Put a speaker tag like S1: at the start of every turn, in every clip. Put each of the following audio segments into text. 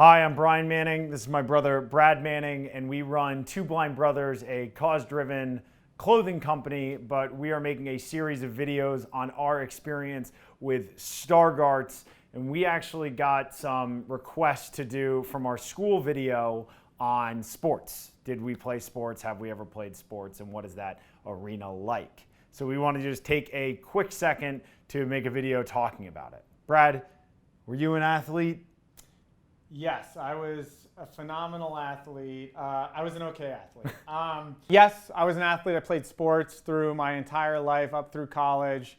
S1: Hi, I'm Bryan Manning. This is my brother, Brad Manning, and we run Two Blind Brothers, a cause-driven clothing company, but we are making a series of videos on our experience with Stargardt, and we actually got some requests to do from our school video on sports. Did we play sports? Have we ever played sports? And what is that arena like? So we want to just take a quick second to make a video talking about it. Brad, were you an athlete?
S2: Yes, I was a phenomenal athlete. I was an okay athlete. Yes, I was an athlete. I played sports through my entire life, up through college.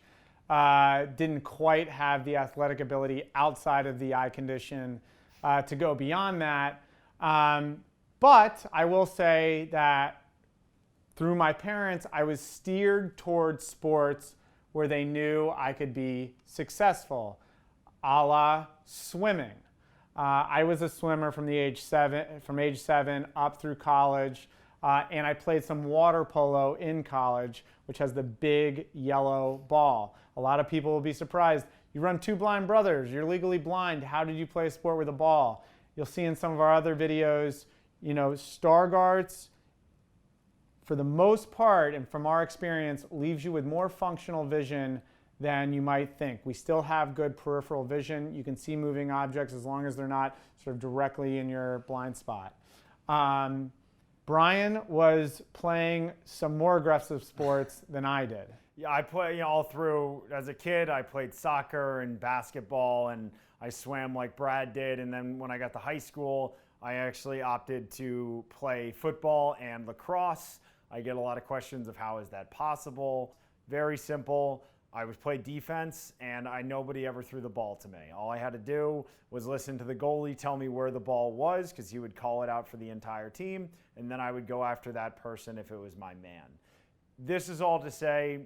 S2: Didn't quite have the athletic ability outside of the eye condition to go beyond that. But I will say that through my parents, I was steered towards sports where they knew I could be successful, a la swimming. I was a swimmer from age 7 up through college, and I played some water polo in college, which has the big yellow ball. A lot of people will be surprised. You run Two Blind Brothers, you're legally blind. How did you play a sport with a ball? You'll see in some of our other videos, Stargardts, for the most part, and from our experience, leaves you with more functional vision than you might think. We still have good peripheral vision. You can see moving objects as long as they're not sort of directly in your blind spot. Bryan was playing some more aggressive sports than I did.
S1: Yeah, I play all through. As a kid, I played soccer and basketball, and I swam like Brad did. And then when I got to high school, I actually opted to play football and lacrosse. I get a lot of questions of how is that possible. Very simple. I would play defense, and nobody ever threw the ball to me. All I had to do was listen to the goalie tell me where the ball was, because he would call it out for the entire team, and then I would go after that person if it was my man. This is all to say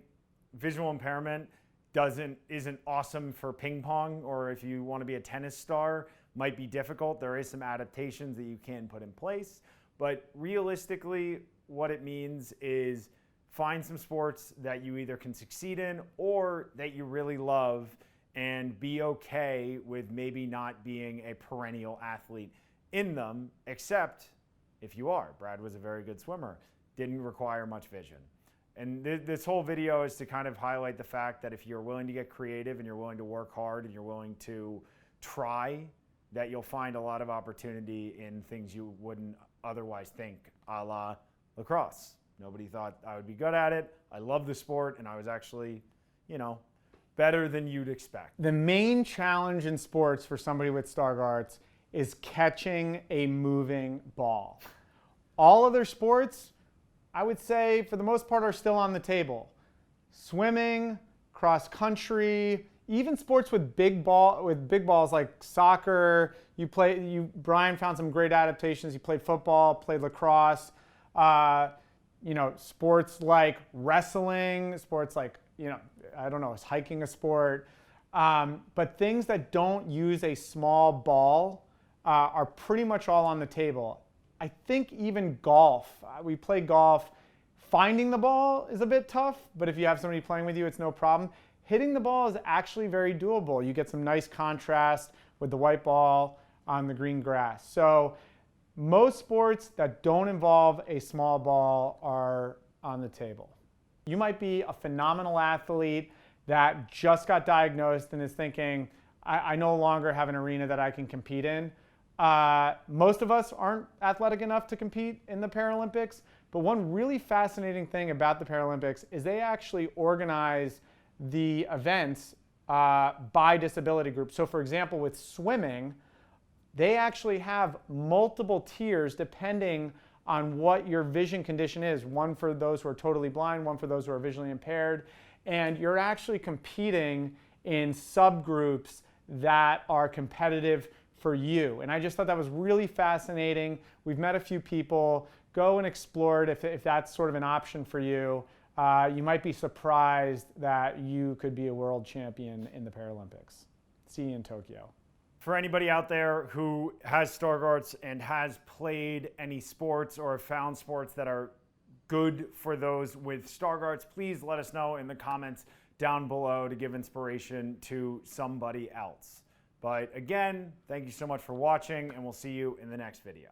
S1: visual impairment isn't awesome for ping pong, or if you want to be a tennis star, might be difficult. There is some adaptations that you can put in place, but realistically, what it means is find some sports that you either can succeed in or that you really love, and be okay with maybe not being a perennial athlete in them, except if you are. Brad was a very good swimmer, didn't require much vision. And this whole video is to kind of highlight the fact that if you're willing to get creative and you're willing to work hard and you're willing to try, that you'll find a lot of opportunity in things you wouldn't otherwise think, a la lacrosse. Nobody thought I would be good at it. I love the sport, and I was actually, better than you'd expect.
S2: The main challenge in sports for somebody with Stargardts is catching a moving ball. All other sports, I would say, for the most part, are still on the table. Swimming, cross country, even sports with big balls like soccer. Bryan found some great adaptations. You played football, played lacrosse. Sports like wrestling, sports like, is hiking a sport? But things that don't use a small ball are pretty much all on the table. I think even golf, we play golf. Finding the ball is a bit tough, but if you have somebody playing with you, it's no problem. Hitting the ball is actually very doable. You get some nice contrast with the white ball on the green grass. So most sports that don't involve a small ball are on the table. You might be a phenomenal athlete that just got diagnosed and is thinking, I no longer have an arena that I can compete in. Most of us aren't athletic enough to compete in the Paralympics, but one really fascinating thing about the Paralympics is they actually organize the events by disability group. So for example, with swimming, they actually have multiple tiers depending on what your vision condition is. One for those who are totally blind, one for those who are visually impaired. And you're actually competing in subgroups that are competitive for you. And I just thought that was really fascinating. We've met a few people. Go and explore it if that's sort of an option for you. You might be surprised that you could be a world champion in the Paralympics. See you in Tokyo.
S1: For anybody out there who has Stargardts and has played any sports or have found sports that are good for those with Stargardts, please let us know in the comments down below to give inspiration to somebody else. But again, thank you so much for watching, and we'll see you in the next video.